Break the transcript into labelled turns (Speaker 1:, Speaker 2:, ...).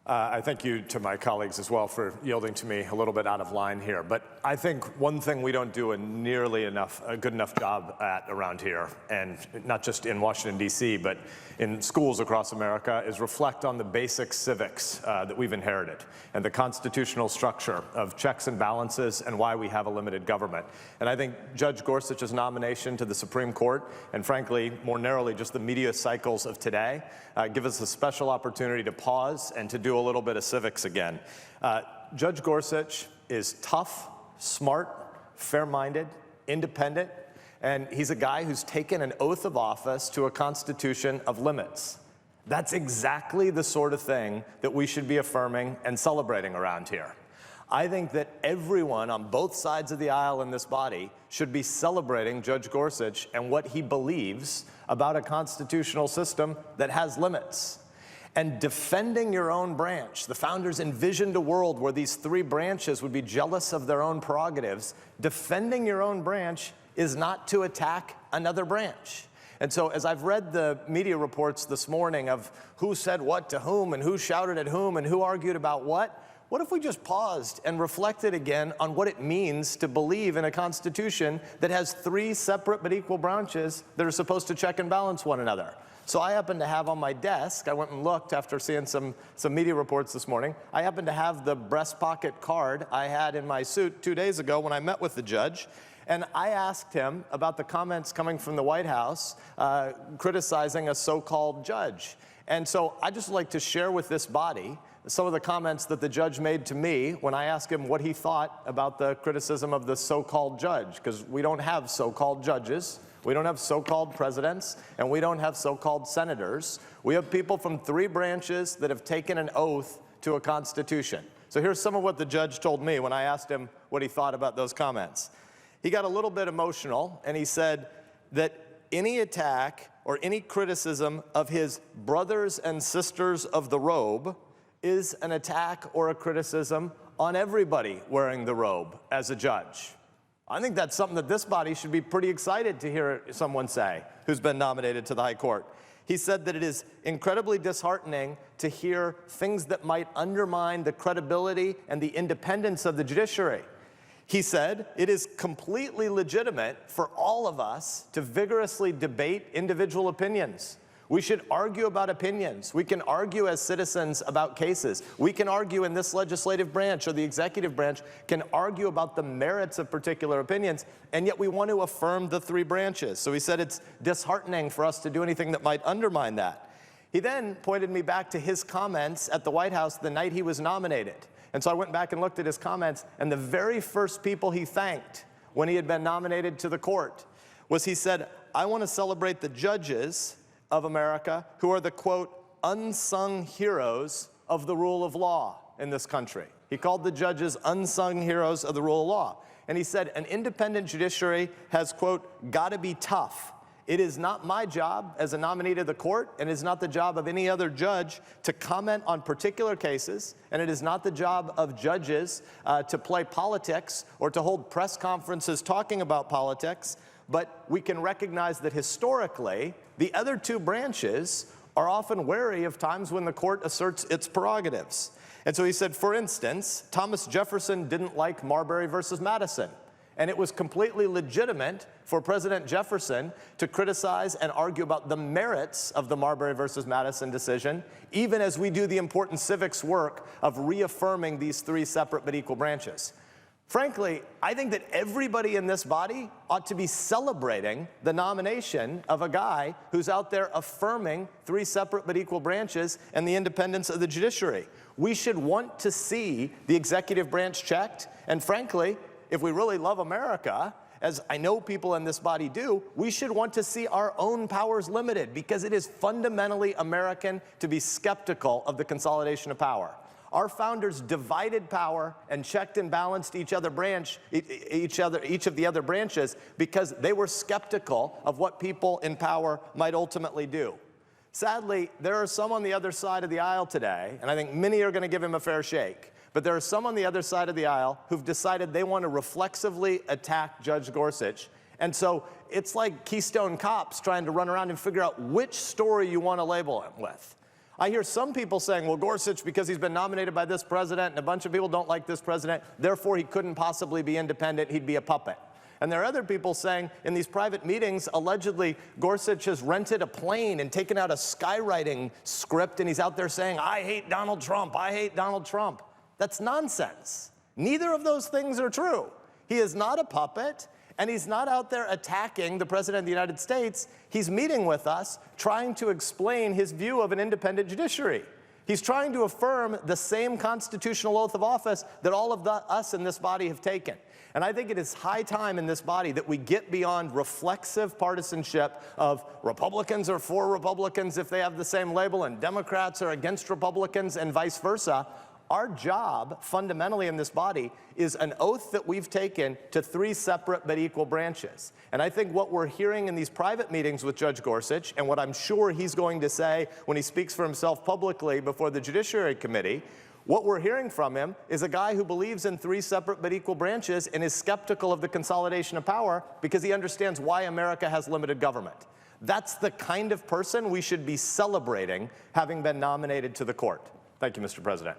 Speaker 1: I thank you to my colleagues as well for yielding to me a little bit out of line here. But I think one thing we don't do a good enough job at around here, and not just in Washington, D.C., but in schools across America, is reflect on the basic civics that we've inherited and the constitutional structure of checks and balances and why we have a limited government. And I think Judge Gorsuch's nomination to the Supreme Court, and frankly, more narrowly, just the media cycles of today, give us a special opportunity to pause and to do a little bit of civics again. Judge Gorsuch is tough, smart, fair-minded, independent, and he's a guy who's taken an oath of office to a constitution of limits. That's exactly the sort of thing that we should be affirming and celebrating around here. I think that everyone on both sides of the aisle in this body should be celebrating Judge Gorsuch and what he believes about a constitutional system that has limits. And defending your own branch. The founders envisioned a world where these three branches would be jealous of their own prerogatives. Defending your own branch is not to attack another branch. And so as I've read the media reports this morning of who said what to whom and who shouted at whom and who argued about what if we just paused and reflected again on what it means to believe in a constitution that has three separate but equal branches that are supposed to check and balance one another? So I happen to have on my desk, I went and looked after seeing some media reports this morning, I happen to have the breast pocket card I had in my suit 2 days ago when I met with the judge. And I asked him about the comments coming from the White House criticizing a so-called judge. And so I'd just like to share with this body some of the comments that the judge made to me when I asked him what he thought about the criticism of the so-called judge, because we don't have so-called judges, we don't have so-called presidents, and we don't have so-called senators. We have people from three branches that have taken an oath to a constitution. So here's some of what the judge told me when I asked him what he thought about those comments. He got a little bit emotional, and he said that any attack or any criticism of his brothers and sisters of the robe is an attack or a criticism on everybody wearing the robe as a judge. I think that's something that this body should be pretty excited to hear someone say who's been nominated to the High Court. He said that it is incredibly disheartening to hear things that might undermine the credibility and the independence of the judiciary. He said it is completely legitimate for all of us to vigorously debate individual opinions. We should argue about opinions. We can argue as citizens about cases. We can argue in this legislative branch or the executive branch can argue about the merits of particular opinions, and yet we want to affirm the three branches. So he said it's disheartening for us to do anything that might undermine that. He then pointed me back to his comments at the White House the night he was nominated. And so I went back and looked at his comments, and the very first people he thanked when he had been nominated to the court was he said, I want to celebrate the judges of America who are the, quote, unsung heroes of the rule of law in this country. He called the judges unsung heroes of the rule of law. And he said an independent judiciary has, quote, got to be tough. It is not my job as a nominee to the court, and it is not the job of any other judge to comment on particular cases, and it is not the job of judges to play politics or to hold press conferences talking about politics, but we can recognize that historically, the other two branches are often wary of times when the court asserts its prerogatives. And so he said, for instance, Thomas Jefferson didn't like Marbury versus Madison. And it was completely legitimate for President Jefferson to criticize and argue about the merits of the Marbury versus Madison decision, even as we do the important civics work of reaffirming these three separate but equal branches. Frankly, I think that everybody in this body ought to be celebrating the nomination of a guy who's out there affirming three separate but equal branches and the independence of the judiciary. We should want to see the executive branch checked, and frankly, if we really love America, as I know people in this body do, we should want to see our own powers limited, because it is fundamentally American to be skeptical of the consolidation of power. Our founders divided power and checked and balanced each of the other branches because they were skeptical of what people in power might ultimately do. Sadly, there are some on the other side of the aisle today, and I think many are going to give him a fair shake, but there are some on the other side of the aisle who've decided they want to reflexively attack Judge Gorsuch. And so it's like Keystone Cops trying to run around and figure out which story you want to label him with. I hear some people saying, well, Gorsuch, because he's been nominated by this president and a bunch of people don't like this president, therefore he couldn't possibly be independent, he'd be a puppet. And there are other people saying in these private meetings, allegedly, Gorsuch has rented a plane and taken out a skywriting script, and he's out there saying, I hate Donald Trump, I hate Donald Trump. That's nonsense. Neither of those things are true. He is not a puppet, and he's not out there attacking the President of the United States. He's meeting with us, trying to explain his view of an independent judiciary. He's trying to affirm the same constitutional oath of office that all of us in this body have taken. And I think it is high time in this body that we get beyond reflexive partisanship of Republicans are for Republicans if they have the same label and Democrats are against Republicans and vice versa. Our job, fundamentally in this body, is an oath that we've taken to 3 separate but equal branches. And I think what we're hearing in these private meetings with Judge Gorsuch, and what I'm sure he's going to say when he speaks for himself publicly before the Judiciary Committee, what we're hearing from him is a guy who believes in 3 separate but equal branches and is skeptical of the consolidation of power because he understands why America has limited government. That's the kind of person we should be celebrating having been nominated to the court. Thank you, Mr. President.